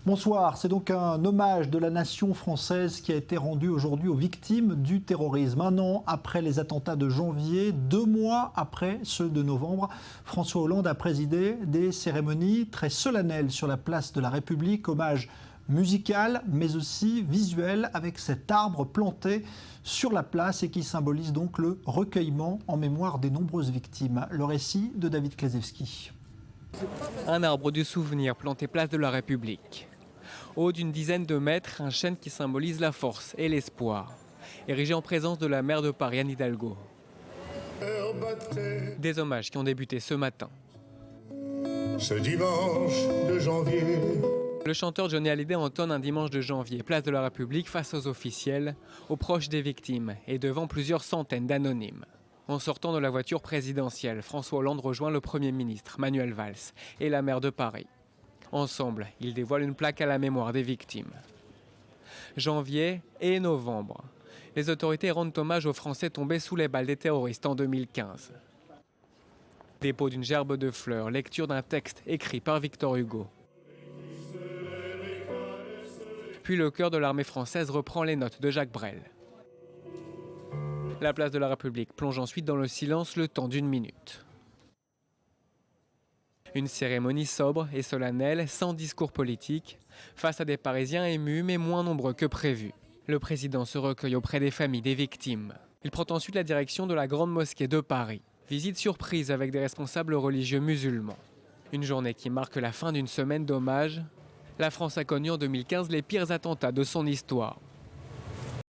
Bonsoir, c'est donc un hommage de la nation française qui a été rendu aujourd'hui aux victimes du terrorisme. Un an après les attentats de janvier, 2 mois après ceux de novembre, François Hollande a présidé des cérémonies très solennelles sur la place de la République, hommage musical mais aussi visuel avec cet arbre planté sur la place et qui symbolise donc le recueillement en mémoire des nombreuses victimes. Le récit de David Klezewski. Un arbre du souvenir planté place de la République. Haut d'une dizaine de mètres, un chêne qui symbolise la force et l'espoir. Érigé en présence de la maire de Paris, Anne Hidalgo. Des hommages qui ont débuté ce matin. Ce dimanche de janvier. Le chanteur Johnny Hallyday entonne un dimanche de janvier, place de la République, face aux officiels, aux proches des victimes et devant plusieurs centaines d'anonymes. En sortant de la voiture présidentielle, François Hollande rejoint le Premier ministre, Manuel Valls, et la maire de Paris. Ensemble, ils dévoilent une plaque à la mémoire des victimes. Janvier et novembre. Les autorités rendent hommage aux Français tombés sous les balles des terroristes en 2015. Dépôt d'une gerbe de fleurs, lecture d'un texte écrit par Victor Hugo. Puis le chœur de l'armée française reprend les notes de Jacques Brel. La place de la République plonge ensuite dans le silence le temps d'1 minute. Une cérémonie sobre et solennelle, sans discours politique, face à des Parisiens émus mais moins nombreux que prévu. Le président se recueille auprès des familles des victimes. Il prend ensuite la direction de la Grande Mosquée de Paris. Visite surprise avec des responsables religieux musulmans. Une journée qui marque la fin d'une semaine d'hommage. La France a connu en 2015 les pires attentats de son histoire.